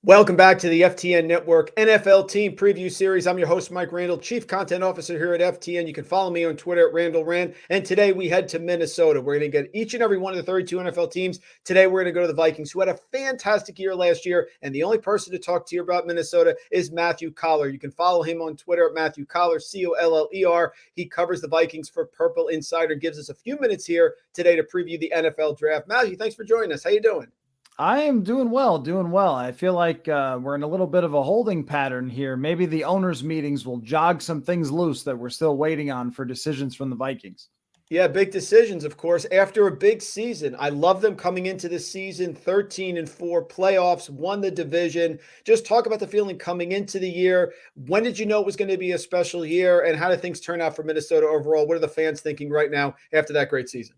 Welcome back to the FTN Network NFL Team Preview Series. I'm your host, Mike Randle, Chief Content Officer here at FTN. You can follow me on Twitter at RandleRand. And today we head to Minnesota. We're going to get each and every one of the 32 NFL teams. Today we're going to go to the Vikings, who had a fantastic year last year. And the only person to talk to you about Minnesota is Matthew Coller. You can follow him on Twitter at Matthew Coller, Coller. He covers the Vikings for Purple Insider. Gives us a few minutes here today to preview the NFL Draft. Matthew, thanks for joining us. How you doing? I am doing well. I feel like we're in a little bit of a holding pattern here. Maybe the owners' meetings will jog some things loose that we're still waiting on for decisions from the Vikings. Yeah, big decisions, of course, after a big season. I love them coming into this season, 13-4 playoffs, won the division. Just talk about the feeling coming into the year. When did you know it was going to be a special year, and how did things turn out for Minnesota overall? What are the fans thinking right now after that great season?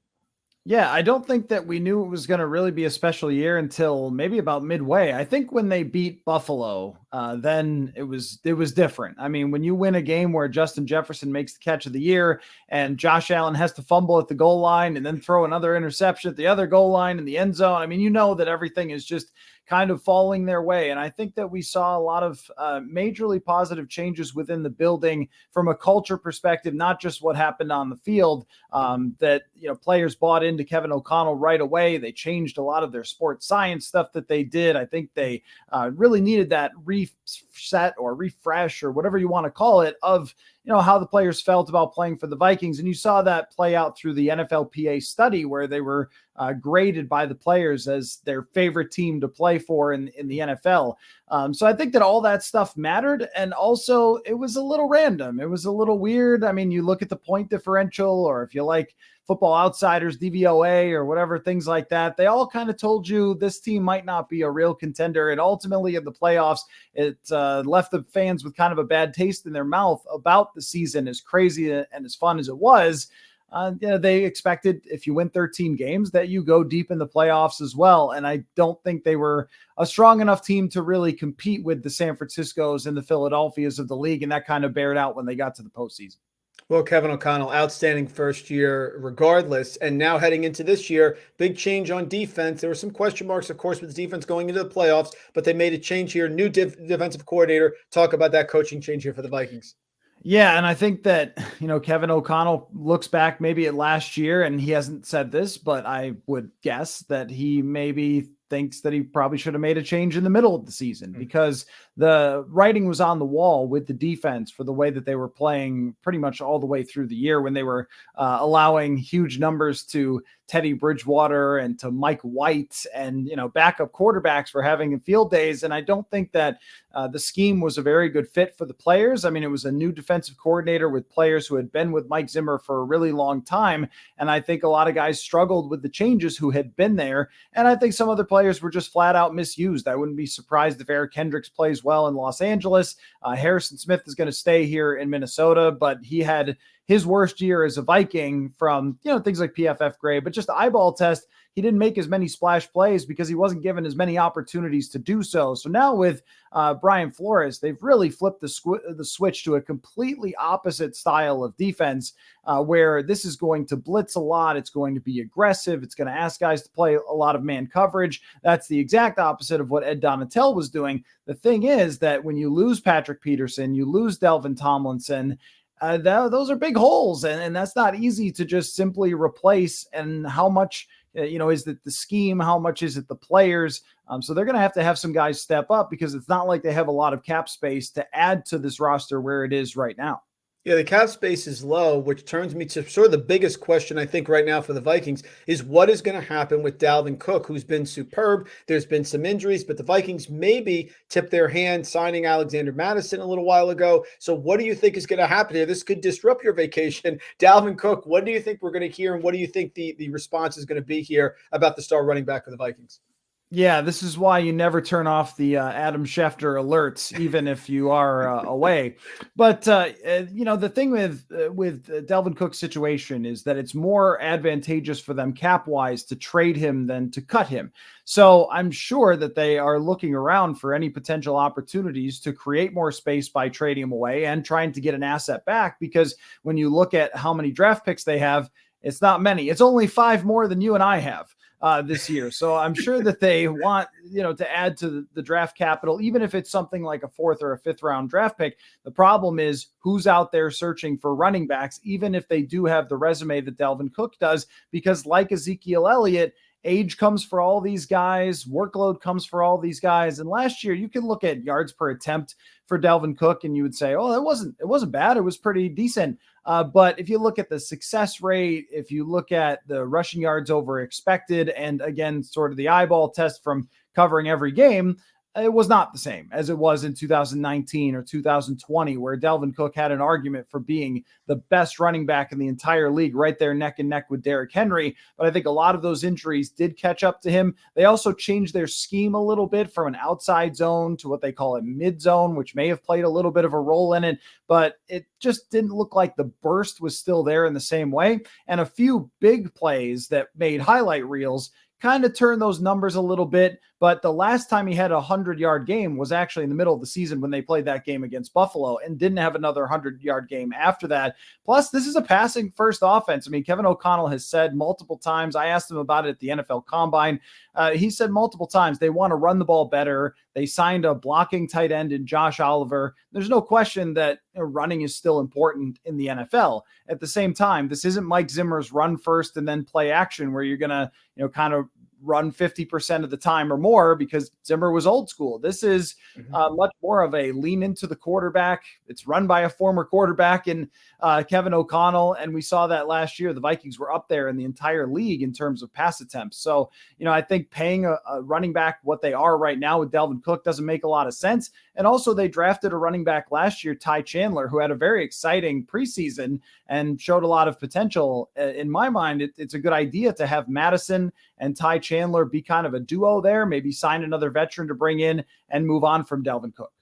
Yeah, I don't think that we knew it was going to really be a special year until maybe about midway. I think when they beat Buffalo, then it was different. I mean, when you win a game where Justin Jefferson makes the catch of the year and Josh Allen has to fumble at the goal line and then throw another interception at the other goal line in the end zone, I mean, you know that everything is just kind of falling their way. And I think that we saw a lot of majorly positive changes within the building from a culture perspective, not just what happened on the field, that, players bought into Kevin O'Connell right away. They changed a lot of their sports science stuff that they did. I think they really needed that reset or refresh or whatever you want to call it of, how the players felt about playing for the Vikings. And you saw that play out through the NFLPA study where they were graded by the players as their favorite team to play for in the NFL. So I think that all that stuff mattered. And also it was a little random. It was a little weird. I mean, you look at the point differential, or if you like Football Outsiders, DVOA, or whatever, things like that, they all kind of told you this team might not be a real contender. And ultimately in the playoffs, it left the fans with kind of a bad taste in their mouth about the season, as crazy and as fun as it was. They expected if you win 13 games that you go deep in the playoffs as well. And I don't think they were a strong enough team to really compete with the San Franciscos and the Philadelphias of the league. And that kind of bared out when they got to the postseason. Well, Kevin O'Connell, outstanding first year regardless. And now heading into this year, big change on defense. There were some question marks, of course, with the defense going into the playoffs, but they made a change here. New defensive coordinator. Talk about that coaching change here for the Vikings. Yeah, and I think that, Kevin O'Connell looks back maybe at last year, and he hasn't said this, but I would guess that he maybe thinks that he probably should have made a change in the middle of the season because the writing was on the wall with the defense for the way that they were playing pretty much all the way through the year when they were allowing huge numbers to Teddy Bridgewater and to Mike White and, backup quarterbacks were having field days. And I don't think that the scheme was a very good fit for the players. I mean, it was a new defensive coordinator with players who had been with Mike Zimmer for a really long time. And I think a lot of guys struggled with the changes who had been there. And I think some other players were just flat out misused. I wouldn't be surprised if Eric Kendricks plays well in Los Angeles. Harrison Smith is going to stay here in Minnesota, but he had his worst year as a Viking from, things like PFF grade, but just the eyeball test. He didn't make as many splash plays because he wasn't given as many opportunities to do so. So now with Brian Flores, they've really flipped the switch to a completely opposite style of defense where this is going to blitz a lot. It's going to be aggressive. It's going to ask guys to play a lot of man coverage. That's the exact opposite of what Ed Donatel was doing. The thing is that when you lose Patrick Peterson, you lose Delvin Tomlinson, those are big holes, and that's not easy to just simply replace. And how much, is it the scheme? How much is it the players? So they're going to have some guys step up because it's not like they have a lot of cap space to add to this roster where it is right now. Yeah, the cap space is low, which turns me to sort of the biggest question I think right now for the Vikings is what is going to happen with Dalvin Cook, who's been superb. There's been some injuries, but the Vikings maybe tipped their hand signing Alexander Mattison a little while ago. So what do you think is going to happen here? This could disrupt your vacation. Dalvin Cook, what do you think we're going to hear, and what do you think the response is going to be here about the star running back of the Vikings? Yeah, this is why you never turn off the Adam Schefter alerts, even if you are away. But, the thing with Dalvin Cook's situation is that it's more advantageous for them cap-wise to trade him than to cut him. So I'm sure that they are looking around for any potential opportunities to create more space by trading him away and trying to get an asset back, because when you look at how many draft picks they have, it's not many. It's only 5 more than you and I have. this year. So I'm sure that they want, to add to the draft capital, even if it's something like a 4th or a 5th round draft pick. The problem is who's out there searching for running backs, even if they do have the resume that Dalvin Cook does, because like Ezekiel Elliott, age comes for all these guys, workload comes for all these guys. And last year you can look at yards per attempt for Dalvin Cook and you would say, oh, it wasn't bad. It was pretty decent. But if you look at the success rate, if you look at the rushing yards over expected, and again, sort of the eyeball test from covering every game, it was not the same as it was in 2019 or 2020, where Dalvin Cook had an argument for being the best running back in the entire league, right there neck and neck with Derrick Henry. But I think a lot of those injuries did catch up to him. They also changed their scheme a little bit from an outside zone to what they call a mid zone, which may have played a little bit of a role in it, but it just didn't look like the burst was still there in the same way. And a few big plays that made highlight reels kind of turned those numbers a little bit. But the last time he had a 100-yard game was actually in the middle of the season when they played that game against Buffalo, and didn't have another 100-yard game after that. Plus, this is a passing first offense. I mean, Kevin O'Connell has said multiple times, I asked him about it at the NFL Combine. He said multiple times they want to run the ball better. They signed a blocking tight end in Josh Oliver. There's no question that running is still important in the NFL. At the same time, this isn't Mike Zimmer's run first and then play action where you're going to, kind of run 50% of the time or more, because Zimmer was old school. This is much more of a lean into the quarterback. It's run by a former quarterback in Kevin O'Connell. And we saw that last year. The Vikings were up there in the entire league in terms of pass attempts. So, I think paying a running back what they are right now with Dalvin Cook doesn't make a lot of sense. And also they drafted a running back last year, Ty Chandler, who had a very exciting preseason and showed a lot of potential. In my mind, it's a good idea to have Madison and Ty Chandler be kind of a duo there, maybe sign another veteran to bring in and move on from Dalvin Cook.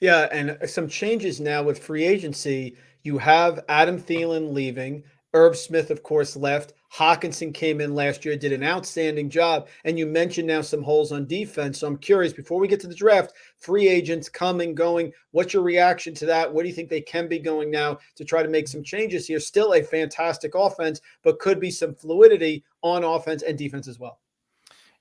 Yeah, and some changes now with free agency. You have Adam Thielen leaving. Irv Smith, of course, left. Hawkinson came in last year, did an outstanding job. And you mentioned now some holes on defense. So I'm curious, before we get to the draft, free agents coming, going, what's your reaction to that? What do you think they can be going now to try to make some changes here? Still a fantastic offense, but could be some fluidity on offense and defense as well.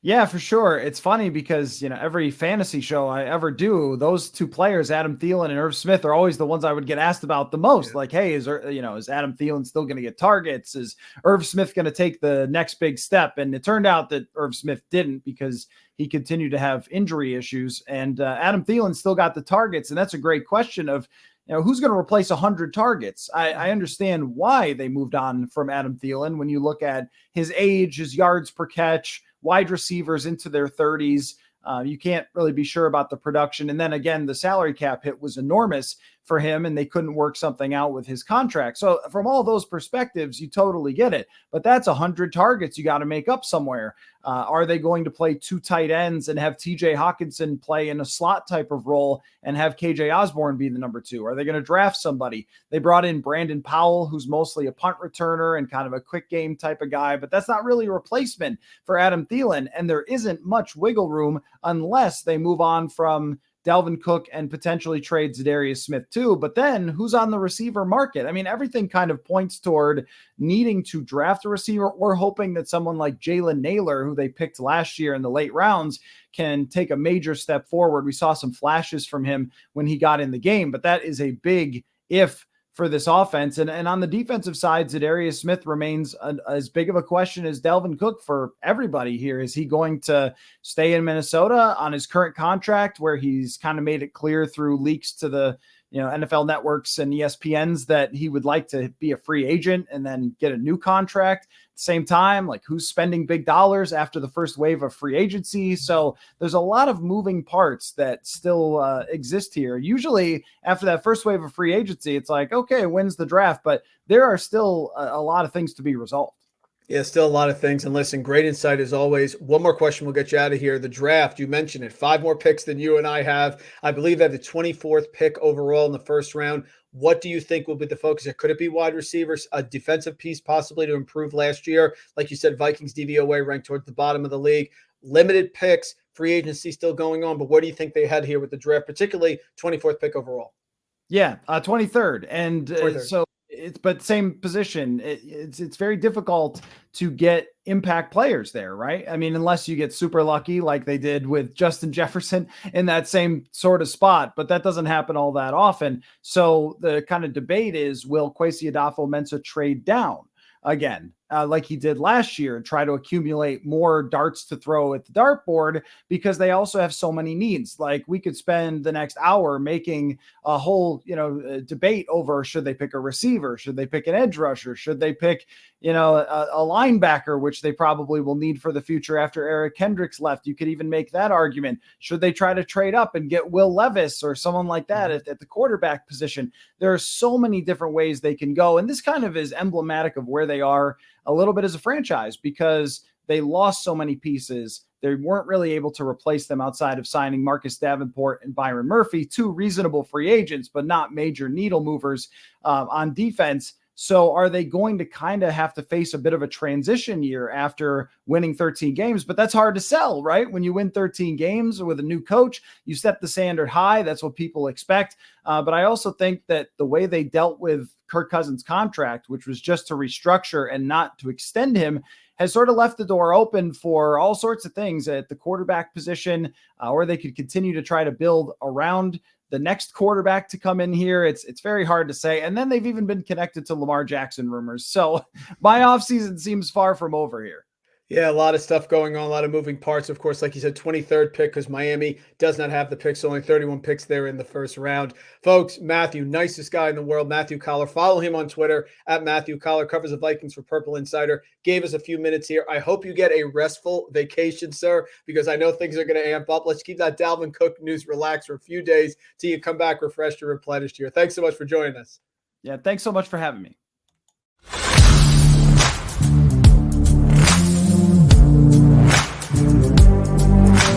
Yeah, for sure. It's funny because, every fantasy show I ever do, those two players, Adam Thielen and Irv Smith, are always the ones I would get asked about the most. Yeah. Like, hey, is Adam Thielen still going to get targets? Is Irv Smith going to take the next big step? And it turned out that Irv Smith didn't, because he continued to have injury issues. And Adam Thielen still got the targets. And that's a great question of, who's going to replace 100 targets? I understand why they moved on from Adam Thielen when you look at his age, his yards per catch, wide receivers into their 30s. You can't really be sure about the production. And then again, the salary cap hit was enormous for him, and they couldn't work something out with his contract. So from all those perspectives, you totally get it. But that's 100 targets you got to make up somewhere. Are they going to play two tight ends and have TJ Hawkinson play in a slot type of role and have KJ Osborne be the number 2? Are they going to draft somebody? They brought in Brandon Powell, who's mostly a punt returner and kind of a quick game type of guy, but that's not really a replacement for Adam Thielen. And there isn't much wiggle room unless they move on from Dalvin Cook and potentially trade Zadarius Smith too. But then who's on the receiver market? I mean, everything kind of points toward needing to draft a receiver, or hoping that someone like Jalen Naylor, who they picked last year in the late rounds, can take a major step forward. We saw some flashes from him when he got in the game, but that is a big if for this offense. And on the defensive side, Zadarius Smith remains as big of a question as Dalvin Cook for everybody here. Is he going to stay in Minnesota on his current contract, where he's kind of made it clear through leaks to the NFL networks and ESPNs that he would like to be a free agent and then get a new contract? At the same time, like, who's spending big dollars after the first wave of free agency? So there's a lot of moving parts that still exist here. Usually after that first wave of free agency, it's like, okay, when's the draft? But there are still a lot of things to be resolved. Yeah, still a lot of things. And listen, great insight as always. One more question, we'll get you out of here. The draft, you mentioned it, 5 more picks than you and I have. I believe they have the 24th pick overall in the first round. What do you think will be the focus? Could it be wide receivers, a defensive piece possibly to improve last year? Like you said, Vikings DVOA ranked towards the bottom of the league. Limited picks, free agency still going on. But what do you think they had here with the draft, particularly 24th pick overall? Yeah, 23rd. And 23rd. So but same position. It's very difficult to get impact players there, right? I mean, unless you get super lucky like they did with Justin Jefferson in that same sort of spot, but that doesn't happen all that often. So the kind of debate is, will Kwesi Adofo-Mensah trade down again, like he did last year, and try to accumulate more darts to throw at the dartboard, because they also have so many needs. Like, we could spend the next hour making a whole, debate over, should they pick a receiver? Should they pick an edge rusher? Should they pick, a linebacker, which they probably will need for the future after Eric Kendricks left? You could even make that argument. Should they try to trade up and get Will Levis or someone like that at the quarterback position? There are so many different ways they can go. And this kind of is emblematic of where they are a little bit as a franchise, because they lost so many pieces. They weren't really able to replace them outside of signing Marcus Davenport and Byron Murphy, two reasonable free agents, but not major needle movers on defense. So are they going to kind of have to face a bit of a transition year after winning 13 games? But that's hard to sell, right? When you win 13 games with a new coach, you set the standard high. That's what people expect. But I also think that the way they dealt with Kirk Cousins' contract, which was just to restructure and not to extend him, has sort of left the door open for all sorts of things at the quarterback position, or they could continue to try to build around the next quarterback to come in here. It's very hard to say. And then they've even been connected to Lamar Jackson rumors. So my offseason seems far from over here. Yeah, a lot of stuff going on, a lot of moving parts. Of course, like you said, 23rd pick, because Miami does not have the picks. Only 31 picks there in the first round. Folks, Matthew, nicest guy in the world, Matthew Coller. Follow him on Twitter at Matthew Coller, covers the Vikings for Purple Insider. Gave us a few minutes here. I hope you get a restful vacation, sir, because I know things are going to amp up. Let's keep that Dalvin Cook news relaxed for a few days till you come back refreshed and replenished here. Thanks so much for joining us. Yeah, thanks so much for having me.